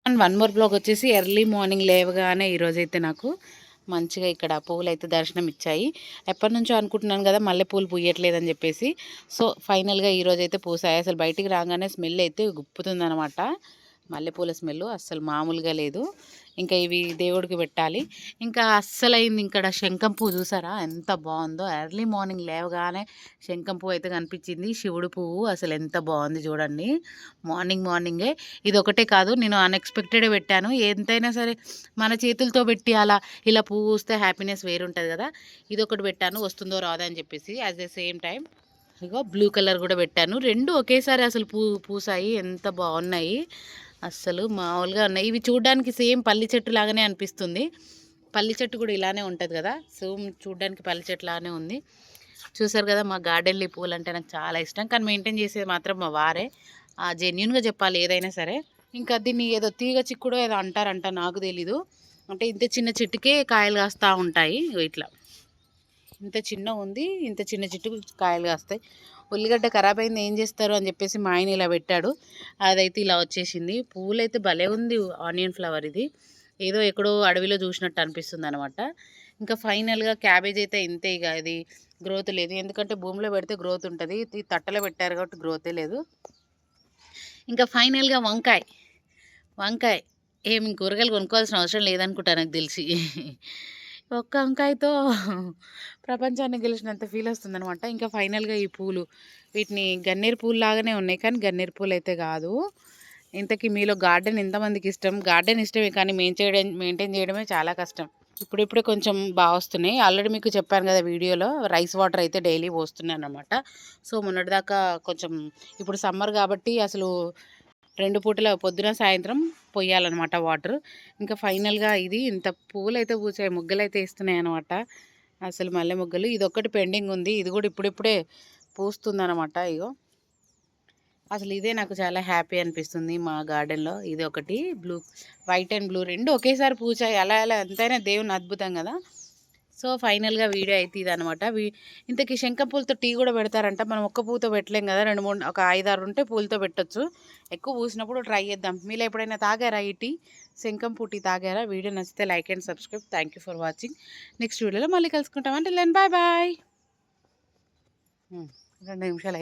And one more blog వచ్చేసి early morning లేవగానే ఈరోజైతే నాకు మంచిగా ఇక్కడ పువ్వులు అయితే దర్శనం ఇచ్చాయి. ఎప్పటి నుంచో అనుకుంటున్నాను కదా మల్లెపూలు పూయట్లేదని చెప్పేసి. సో ఫైనల్గా ఈరోజైతే పూసాయి. అసలు బయటికి రాగానే స్మెల్ అయితే గుప్పుతుందనమాట. మల్లెపూల స్మెల్ అస్సలు మామూలుగా లేదు. ఇంకా ఇవి దేవుడికి పెట్టాలి. ఇంకా అస్సలైంది ఇక్కడ శంఖం పువ్వు చూసారా ఎంత బాగుందో. ఎర్లీ మార్నింగ్ లేవగానే శంఖం పువ్వు అయితే కనిపించింది. శివుడు పువ్వు అసలు ఎంత బాగుంది చూడండి. మార్నింగే ఇది ఒకటే కాదు, నేను అన్ఎక్స్పెక్టెడ్ పెట్టాను. ఎంతైనా సరే మన చేతులతో పెట్టి ఇలా పువ్వు పూస్తే హ్యాపీనెస్ వేరుంటుంది కదా. ఇది ఒకటి పెట్టాను, వస్తుందో రాదా అని చెప్పేసి. At the same time ego blue colour కూడా పెట్టాను. రెండు ఒకేసారి అసలు పూసాయి. ఎంత బాగున్నాయి అస్సలు మామూలుగా ఉన్నాయి. ఇవి చూడడానికి సేమ్ పల్లి చెట్టు లాగానే అనిపిస్తుంది. పల్లి చెట్టు కూడా ఇలానే ఉంటుంది కదా, సేమ్ చూడడానికి పల్లి చెట్టు లాగానే ఉంది. చూసారు కదా, మా గార్డెన్లో ఈ పూలు అంటే నాకు చాలా ఇష్టం. కానీ మెయింటైన్ చేసేది మాత్రం మా వారే. జెన్యున్గా చెప్పాలి ఏదైనా సరే. ఇంకా దీన్ని ఏదో తీగ చిక్కుడో ఏదో అంటారంట, నాకు తెలీదు. అంటే ఇంత చిన్న చెట్టుకే కాయలు కాస్తూ ఉంటాయి. ఇట్లా ఇంత చిన్న ఉంది, ఇంత చిన్న చెట్టుకు కాయలు కాస్తాయి. ఉల్లిగడ్డ ఖరాబ్ అయింది ఏం చేస్తారు అని చెప్పేసి మా ఆయన ఇలా పెట్టాడు. అదైతే ఇలా వచ్చేసింది. పువ్వులు అయితే భలే ఉంది. ఆనియన్ ఫ్లవర్ ఇది ఏదో ఎక్కడో అడవిలో చూసినట్టు అనిపిస్తుంది అనమాట. ఇంకా ఫైనల్గా క్యాబేజ్ అయితే ఇంతే. ఇక ఇది గ్రోత్ లేదు, ఎందుకంటే భూమిలో పెడితే గ్రోత్ ఉంటుంది. ఇది తట్టలో పెట్టారు కాబట్టి గ్రోతే లేదు. ఇంకా ఫైనల్గా వంకాయ ఏం కూరగాయలు కొనుక్కోవాల్సిన అవసరం లేదనుకుంటా నాకు తెలిసి. ఒక్క వంకాయతో ప్రపంచాన్ని గెలిచినంత ఫీల్ వస్తుందనమాట. ఇంకా ఫైనల్గా ఈ పూలు, వీటిని గన్నేరు పూలు లాగానే ఉన్నాయి కానీ గన్నేరు పూలు అయితే కాదు. ఇంతకీ మీలో గార్డెన్ ఎంతమందికి ఇష్టం? గార్డెన్ ఇష్టమే కానీ మెయింటైన్ చేయడమే చాలా కష్టం. ఇప్పుడిప్పుడే కొంచెం బాగా వస్తున్నాయి. ఆల్రెడీ మీకు చెప్పాను కదా వీడియోలో, రైస్ వాటర్ అయితే డైలీ పోస్తున్నాను అనమాట. సో మొన్నటిదాకా కొంచెం, ఇప్పుడు సమ్మర్ కాబట్టి అసలు 2 పూటల పొద్దున సాయంత్రం పొయ్యాలన్నమాట వాటర్. ఇంకా ఫైనల్గా ఇది ఇంత పూలైతే పూసాయి, ముగ్గలైతే ఇస్తున్నాయి అనమాట. అసలు మల్లె ముగ్గలు ఇదొక్కటి పెండింగ్ ఉంది. ఇది కూడా ఇప్పుడిప్పుడే పూస్తుందన్నమాట. ఇగో అసలు ఇదే నాకు చాలా హ్యాపీ అనిపిస్తుంది మా గార్డెన్లో. ఇది ఒకటి వైట్ అండ్ బ్లూ రెండు ఒకేసారి పూసాయి. అలా ఎంతైనా దేవుని అద్భుతం కదా. సో ఫైనల్గా వీడియో అయితే ఇది అనమాట. ఇంతకీ శంఖం పూలతో టీ కూడా పెడతారంట. మనం ఒక్క పూతో పెట్టలేం కదా, 2-3 ఒక 5-6 ఉంటే పూలతో పెట్టచ్చు. ఎక్కువ పూసినప్పుడు ట్రై చేద్దాం. మీరు ఎప్పుడైనా తాగారా ఈ టీ? శంఖం పూ టీ తాగారా? వీడియో నచ్చితే like and subscribe. Thank you for watching. Next వీడియోలో మళ్ళీ కలుసుకుంటాం. అంటే బాయ్ 2 నిమిషాలు